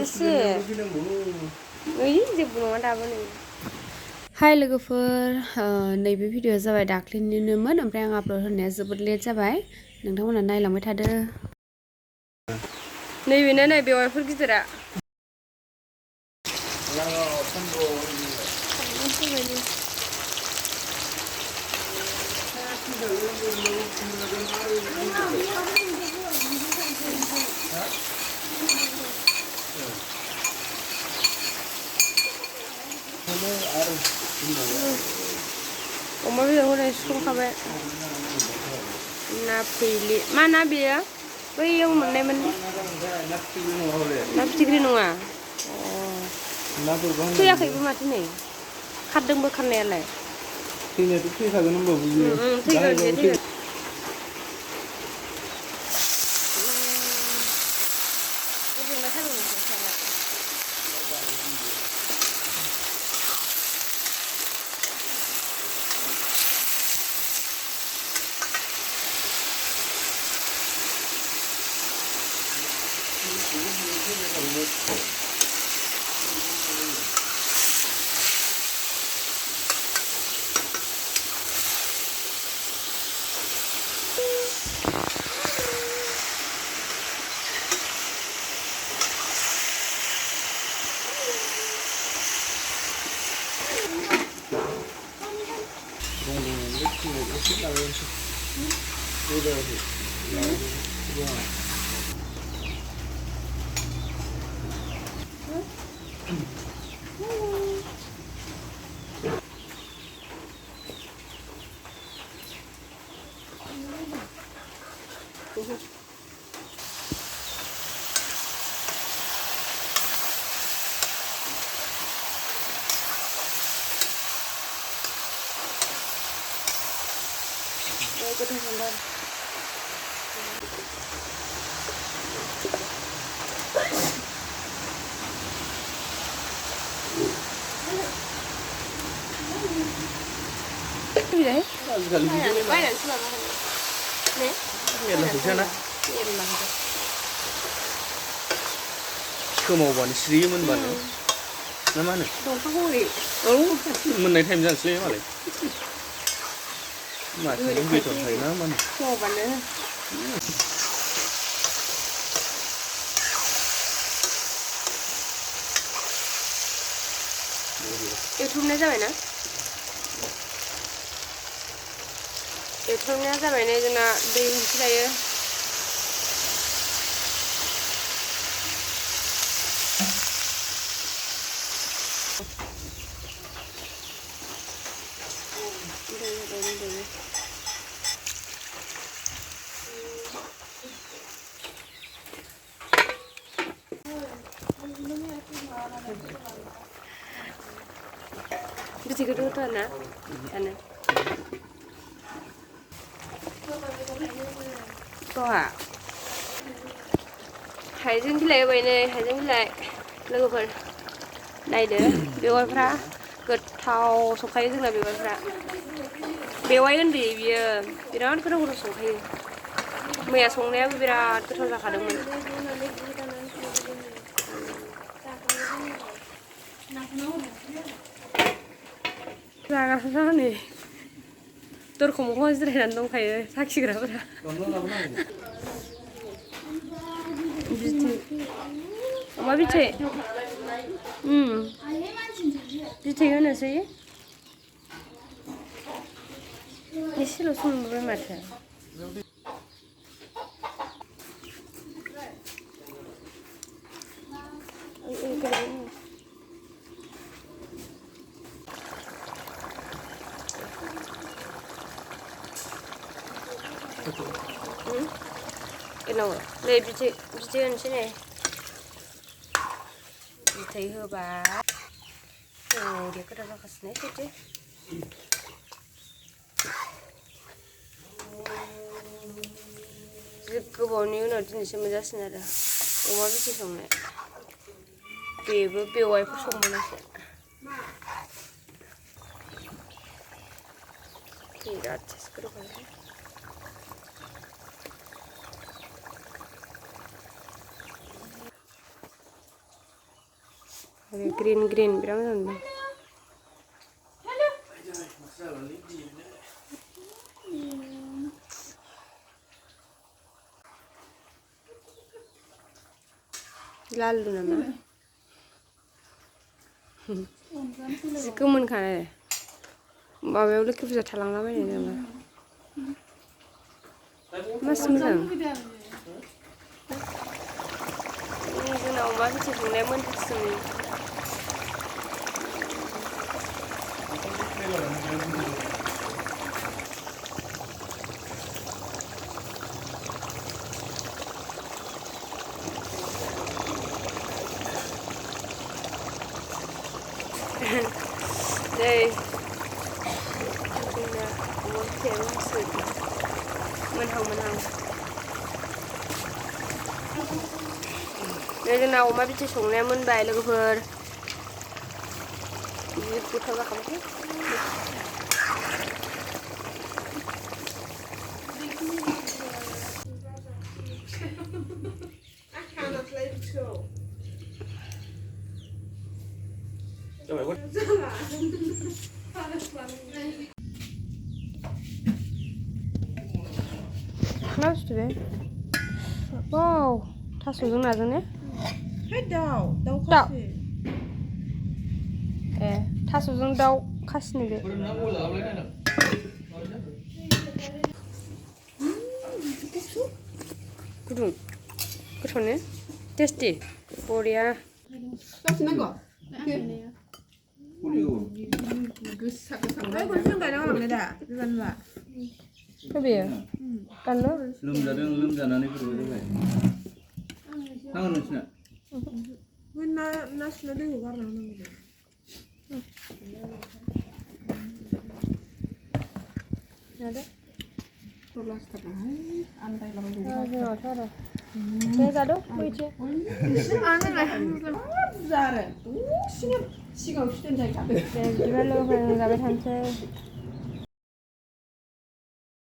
एसे ओइ जेबो नङा दाबो नै हाय लोगोफोर नैबे भिडिअआ जाबाय दाख्लिनिनोमोन ओमफ्राय आं आपल'ड होनाया जोबोद लेट जाबाय नोंथांमोना नायलांबाय थादो नैबेनो नै बेवाइफोर गिदिरा Oma बेदरखौ संखाबाय ना फैलि मा ना बेयो बैयाव मोननायमोन ना फिथिख्रि नङा फैयाखैबो माथो नै खारदोंबो खारनायालाय थैनायाथ' थैखागोन होनबाबो बियो थैगोन बे थैगोन खोमावबानो सिरियो मोनबानो ना मा होनो मोननाय टाइम जानोसै मालाय माथो बेदर थायोना मा होनो खोमावबानो एवथुमनाय जाबायना एवथुमनाया जाबाय नै जोंना दै होनसै दायो बिदिखौथ' होथ'ना जानो दहा हाइजें बिलाइ होबाय नै हाइजें बिलाइ लोगोफोर नायदो बेवाइफ्रा गोथाव संखायो जोंना बेवाइफ्रा बेवाइ उन्दै बियो बिराद गोथाव गोथाव संखायो मैया संनायाबो बिराद गोथाव जाखादोंमोन जागासिनो नै दरखं मोखाङाव जिरायनानै दंखायो साखिग्राफोरा बिथै अमा बिथै बिथै होनोसै एसेल' संबाय माथो नै बिथै होनोसै नै बिथै होबा गोथाव जाखासिनो बिथै गोबावनि उनाव दिनैसो मोनजासिनो आरो अमा बिथै संनाय बेबो बेवाइफोर संबावनायसो बिराद गोथाव ग्रीन ग्रीन बिराद मोजां नुदों लालु नामा जि गोमोनखाय माबायाव लोखि फुजा थालांलाबायनाय नामा मासि मोजां जोंना अमा बिथै संनाया मोनथारसिगोन नै जोंना अमा बिथैया मोनसिगोन मोनहां मोनहां नै जोंना अमा बिथै संनाया मोनबाय लोगोफोर जि गोथाव जाखाबाय मा बुस्थु बे वाव थास'जों नाजों ने दाउ खासि ए थास'जों दाउ खासिनि बे गुदुं गोथावनो टेस्टि बरिया बबेयो गाननो लोमजादों लोमजानानै बोरैबा जाबाय नांगौ नोंसिना ना सुना दैखौ गारना होनांगौ जादो आन्दायलाबायदों दे जादो बैसे सिगाङाव सिगां जायगा दे बिदिबा लोगोफोर जाबाय थानोसै